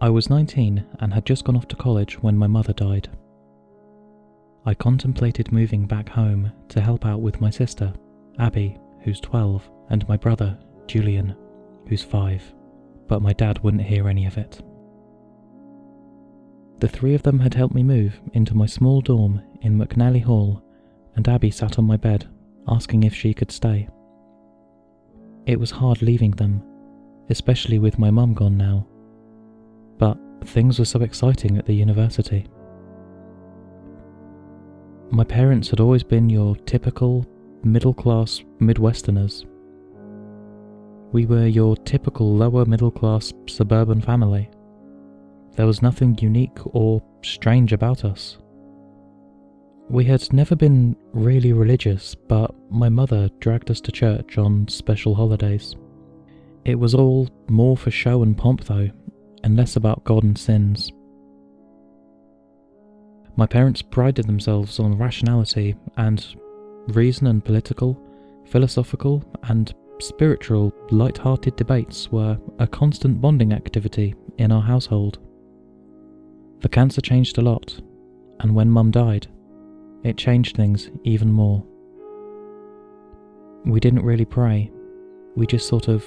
I was 19 and had just gone off to college when my mother died. I contemplated moving back home to help out with my sister, Abby, who's 12, and my brother, Julian, who's 5, but my dad wouldn't hear any of it. The three of them had helped me move into my small dorm in McNally Hall, and Abby sat on my bed, asking if she could stay. It was hard leaving them, especially with my mum gone now, but things were so exciting at the university. My parents had always been your typical middle-class Midwesterners. We were your typical lower-middle-class suburban family. There was nothing unique or strange about us. We had never been really religious, but my mother dragged us to church on special holidays. It was all more for show and pomp though, and less about God and sins. My parents prided themselves on rationality, and reason and political, philosophical, and spiritual, light-hearted debates were a constant bonding activity in our household. The cancer changed a lot, and when Mum died, it changed things even more. We didn't really pray, we just sort of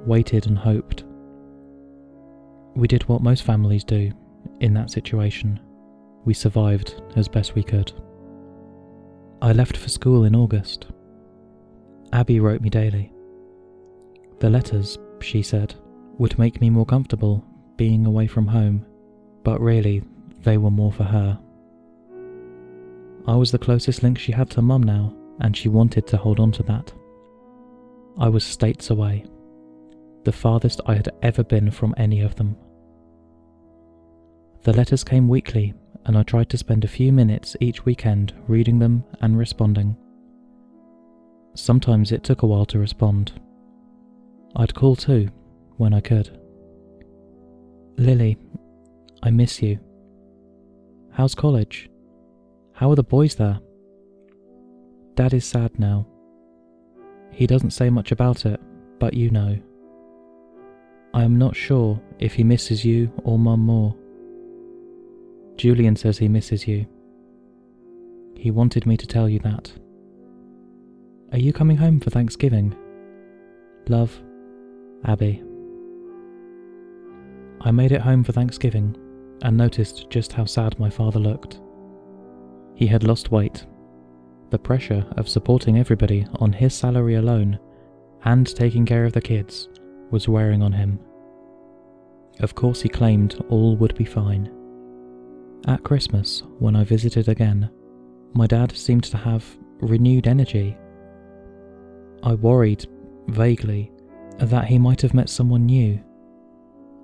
waited and hoped. We did what most families do in that situation. We survived as best we could. I left for school in August. Abby wrote me daily. The letters, she said, would make me more comfortable being away from home, but really, they were more for her. I was the closest link she had to Mum now, and she wanted to hold on to that. I was states away, the farthest I had ever been from any of them. The letters came weekly, and I tried to spend a few minutes each weekend reading them and responding. Sometimes it took a while to respond. I'd call too, when I could. Lily, I miss you. How's college? How are the boys there? Dad is sad now. He doesn't say much about it, but you know. I am not sure if he misses you or Mum more. Julian says he misses you. He wanted me to tell you that. Are you coming home for Thanksgiving? Love, Abby. I made it home for Thanksgiving and noticed just how sad my father looked. He had lost weight. The pressure of supporting everybody on his salary alone and taking care of the kids was wearing on him. Of course he claimed all would be fine. At Christmas, when I visited again, my dad seemed to have renewed energy. I worried, vaguely, that he might have met someone new,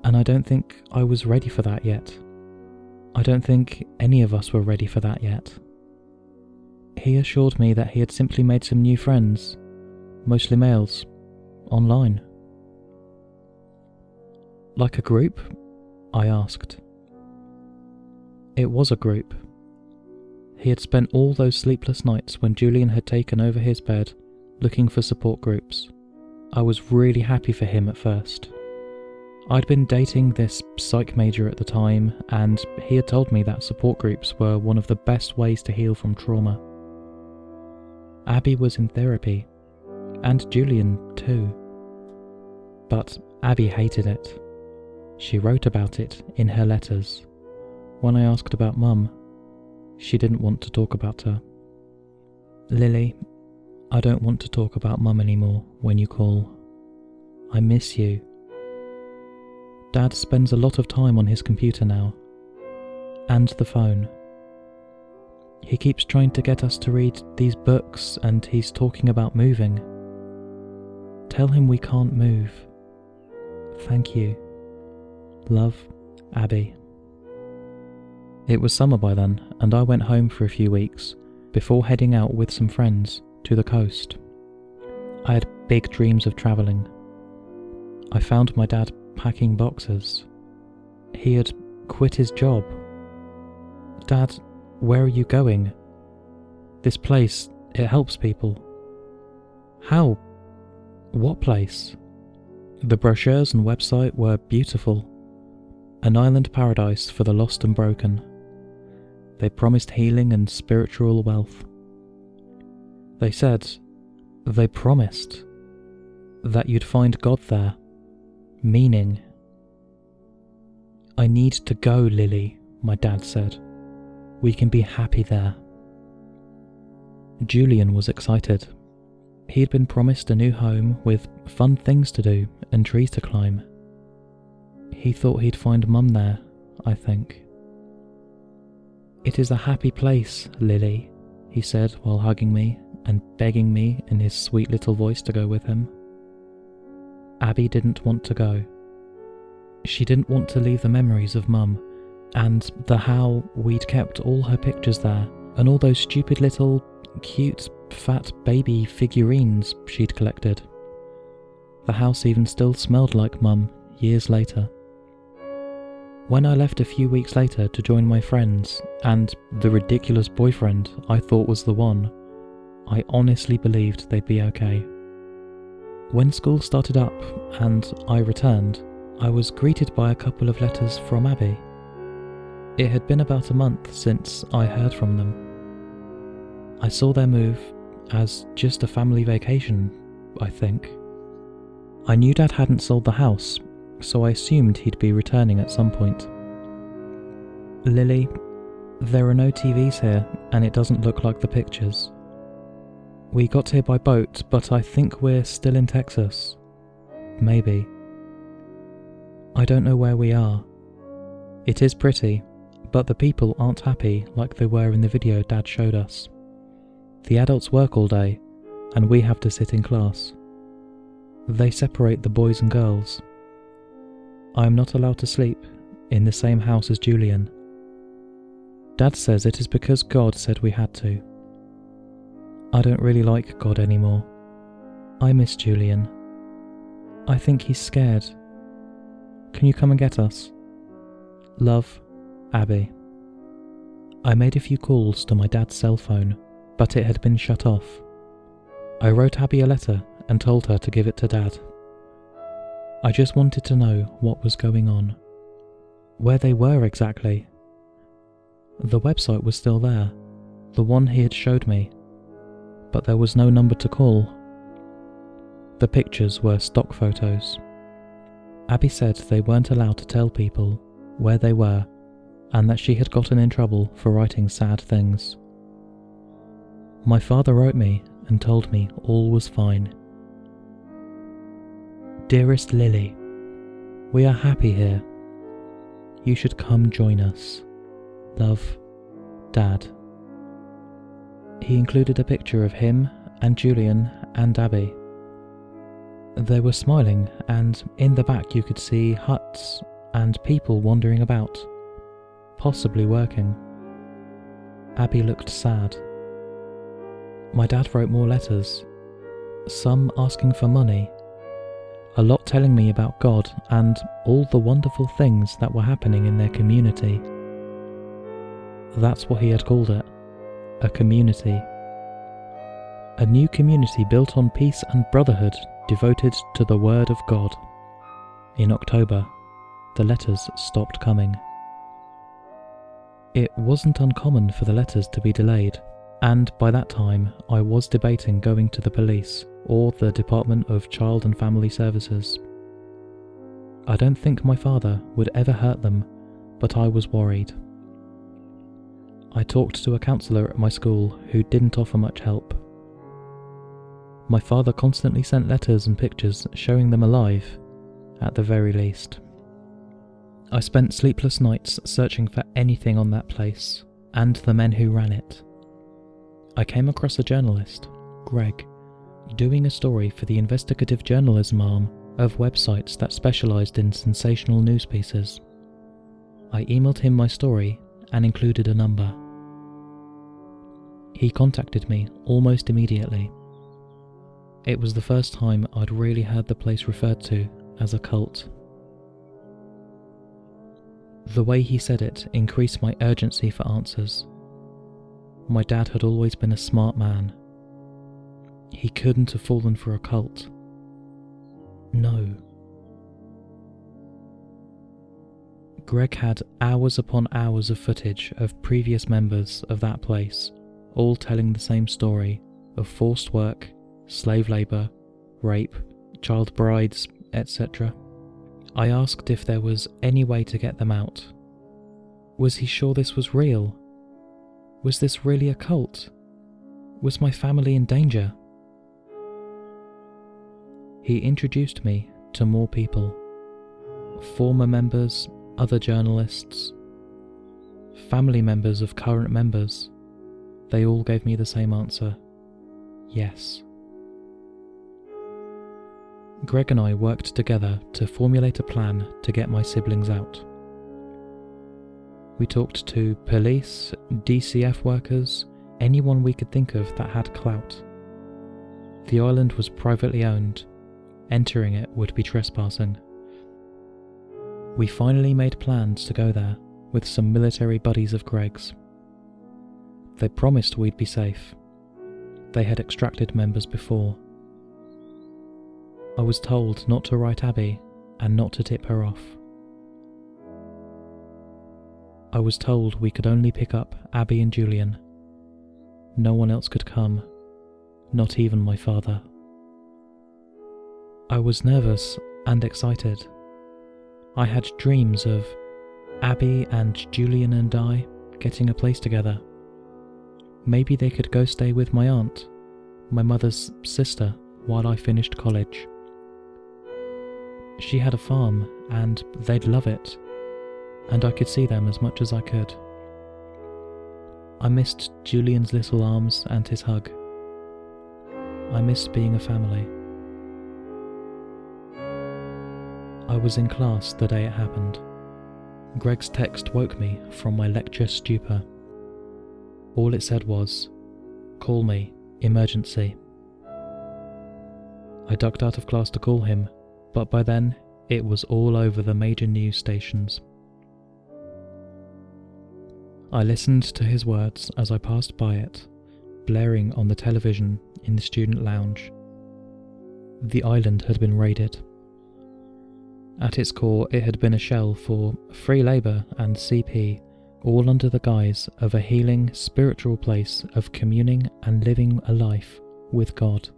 and I don't think I was ready for that yet. I don't think any of us were ready for that yet. He assured me that he had simply made some new friends, mostly males, online. Like a group? I asked. It was a group. He had spent all those sleepless nights when Julian had taken over his bed looking for support groups. I was really happy for him at first. I'd been dating this psych major at the time, and he had told me that support groups were one of the best ways to heal from trauma. Abby was in therapy, and Julian too. But Abby hated it. She wrote about it in her letters. When I asked about Mum, she didn't want to talk about her. Lily, I don't want to talk about Mum anymore when you call. I miss you. Dad spends a lot of time on his computer now, and the phone. He keeps trying to get us to read these books, and he's talking about moving. Tell him we can't move. Thank you. Love, Abby. It was summer by then, and I went home for a few weeks before heading out with some friends to the coast. I had big dreams of travelling. I found my dad packing boxes. He had quit his job. Dad, where are you going? This place, it helps people. How? What place? The brochures and website were beautiful, an island paradise for the lost and broken. They promised healing and spiritual wealth. They promised that you'd find God there, meaning. "I need to go, Lily," my dad said. "We can be happy there." Julian was excited. He'd been promised a new home with fun things to do and trees to climb. He thought he'd find Mum there, I think. "It is a happy place, Lily," he said while hugging me and begging me in his sweet little voice to go with him. Abby didn't want to go. She didn't want to leave the memories of Mum and how we'd kept all her pictures there and all those stupid little cute fat baby figurines she'd collected. The house even still smelled like Mum years later. When I left a few weeks later to join my friends and the ridiculous boyfriend I thought was the one, I honestly believed they'd be okay. When school started up and I returned, I was greeted by a couple of letters from Abby. It had been about a month since I heard from them. I saw their move as just a family vacation, I think. I knew Dad hadn't sold the house, so I assumed he'd be returning at some point. "Lily, there are no TVs here and it doesn't look like the pictures. We got here by boat, but I think we're still in Texas. Maybe. I don't know where we are. It is pretty, but the people aren't happy like they were in the video Dad showed us. The adults work all day, and we have to sit in class. They separate the boys and girls. I am not allowed to sleep in the same house as Julian. Dad says it is because God said we had to. I don't really like God anymore. I miss Julian. I think he's scared. Can you come and get us? Love, Abby." I made a few calls to my dad's cell phone, but it had been shut off. I wrote Abby a letter and told her to give it to Dad. I just wanted to know what was going on, where they were exactly. The website was still there, the one he had showed me, but there was no number to call. The pictures were stock photos. Abby said they weren't allowed to tell people where they were and that she had gotten in trouble for writing sad things. My father wrote me and told me all was fine. "Dearest Lily, we are happy here. You should come join us. Love, Dad." He included a picture of him and Julian and Abby. They were smiling, and in the back you could see huts and people wandering about, possibly working. Abby looked sad. My dad wrote more letters, some asking for money, a lot telling me about God and all the wonderful things that were happening in their community. That's what he had called it, a community. A new community built on peace and brotherhood, devoted to the Word of God. In October, the letters stopped coming. It wasn't uncommon for the letters to be delayed, and by that time I was debating going to the police or the Department of Child and Family Services. I don't think my father would ever hurt them, but I was worried. I talked to a counsellor at my school who didn't offer much help. My father constantly sent letters and pictures showing them alive, at the very least. I spent sleepless nights searching for anything on that place, and the men who ran it. I came across a journalist, Greg, doing a story for the investigative journalism arm of websites that specialised in sensational news pieces. I emailed him my story and included a number. He contacted me almost immediately. It was the first time I'd really heard the place referred to as a cult. The way he said it increased my urgency for answers. My dad had always been a smart man. He couldn't have fallen for a cult. No. Greg had hours upon hours of footage of previous members of that place, all telling the same story of forced work, slave labour, rape, child brides, etc. I asked if there was any way to get them out. Was he sure this was real? Was this really a cult? Was my family in danger? He introduced me to more people. Former members, other journalists, family members of current members. They all gave me the same answer. Yes. Greg and I worked together to formulate a plan to get my siblings out. We talked to police, DCF workers, anyone we could think of that had clout. The island was privately owned. Entering it would be trespassing. We finally made plans to go there with some military buddies of Greg's. They promised we'd be safe. They had extracted members before. I was told not to write Abby and not to tip her off. I was told we could only pick up Abby and Julian. No one else could come, not even my father. I was nervous and excited. I had dreams of Abby and Julian and I getting a place together. Maybe they could go stay with my aunt, my mother's sister, while I finished college. She had a farm and they'd love it, and I could see them as much as I could. I missed Julian's little arms and his hug. I missed being a family. I was in class the day it happened. Greg's text woke me from my lecture stupor. All it said was, "Call me, emergency." I ducked out of class to call him, but by then it was all over the major news stations. I listened to his words as I passed by it, blaring on the television in the student lounge. The island had been raided. At its core, it had been a shell for free labour and CP, all under the guise of a healing, spiritual place of communing and living a life with God.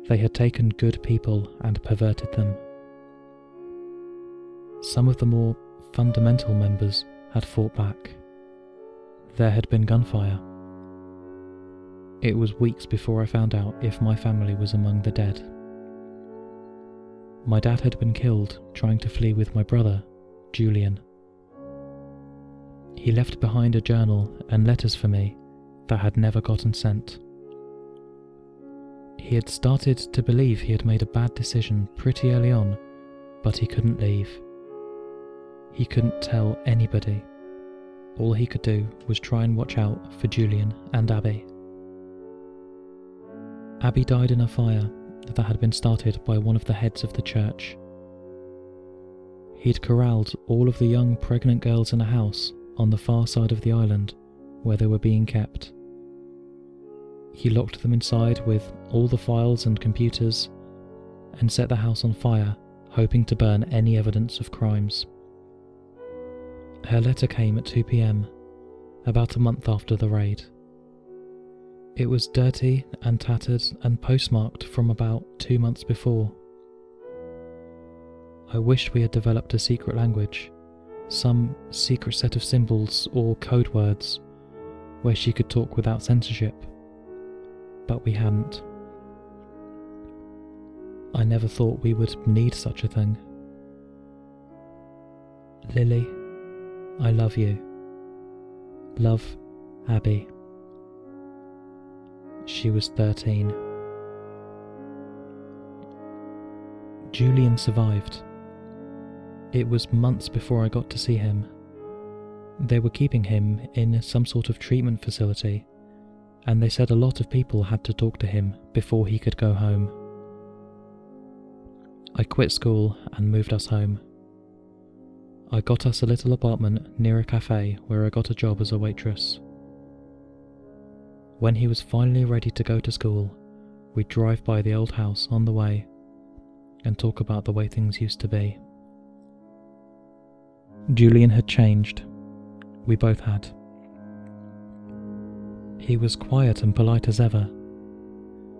They had taken good people and perverted them. Some of the more fundamental members had fought back. There had been gunfire. It was weeks before I found out if my family was among the dead. My dad had been killed trying to flee with my brother, Julian. He left behind a journal and letters for me that had never gotten sent. He had started to believe he had made a bad decision pretty early on, but he couldn't leave. He couldn't tell anybody. All he could do was try and watch out for Julian and Abby. Abby died in a fire that had been started by one of the heads of the church. He'd corralled all of the young pregnant girls in a house on the far side of the island where they were being kept. He locked them inside with all the files and computers and set the house on fire, hoping to burn any evidence of crimes. Her letter came at 2 p.m, about a month after the raid. It was dirty and tattered and postmarked from about 2 months before. I wished we had developed a secret language, some secret set of symbols or code words, where she could talk without censorship. But we hadn't. I never thought we would need such a thing. Lily, I love you. Love, Abby. She was 13. Julian survived. It was months before I got to see him. They were keeping him in some sort of treatment facility, and they said a lot of people had to talk to him before he could go home. I quit school and moved us home. I got us a little apartment near a cafe where I got a job as a waitress. When he was finally ready to go to school, we'd drive by the old house on the way and talk about the way things used to be. Julian had changed. We both had. He was quiet and polite as ever.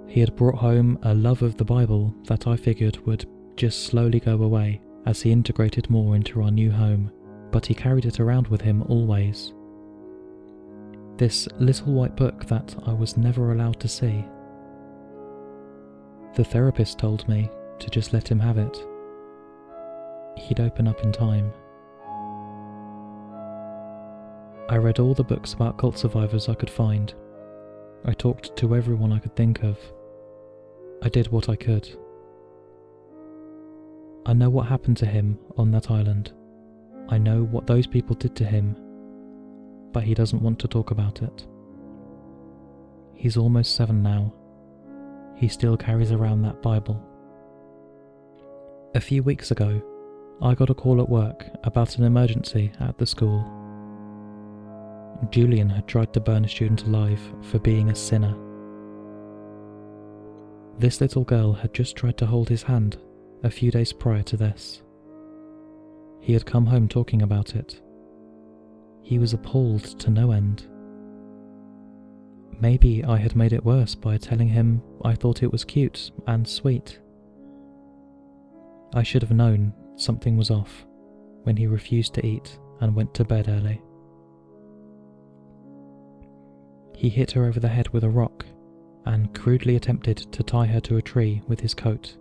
He had brought home a love of the Bible that I figured would just slowly go away as he integrated more into our new home, but he carried it around with him always. This little white book that I was never allowed to see. The therapist told me to just let him have it. He'd open up in time. I read all the books about cult survivors I could find. I talked to everyone I could think of. I did what I could. I know what happened to him on that island. I know what those people did to him, but he doesn't want to talk about it. He's almost 7 now. He still carries around that Bible. A few weeks ago, I got a call at work about an emergency at the school. Julian had tried to burn a student alive for being a sinner. This little girl had just tried to hold his hand a few days prior to this. He had come home talking about it. He was appalled to no end. Maybe I had made it worse by telling him I thought it was cute and sweet. I should have known something was off when he refused to eat and went to bed early. He hit her over the head with a rock and crudely attempted to tie her to a tree with his coat.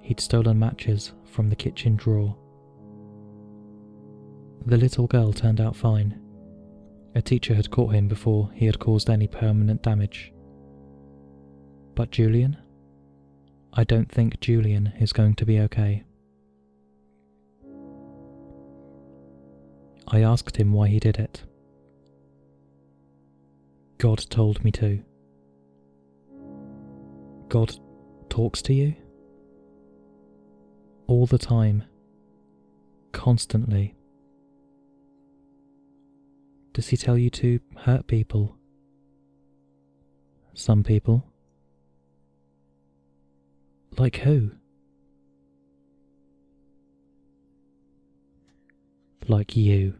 He'd stolen matches from the kitchen drawer. The little girl turned out fine. A teacher had caught him before he had caused any permanent damage. But Julian? I don't think Julian is going to be okay. I asked him why he did it. God told me to. God talks to you? All the time. Constantly. Does he tell you to hurt people? Some people. Like who? Like you.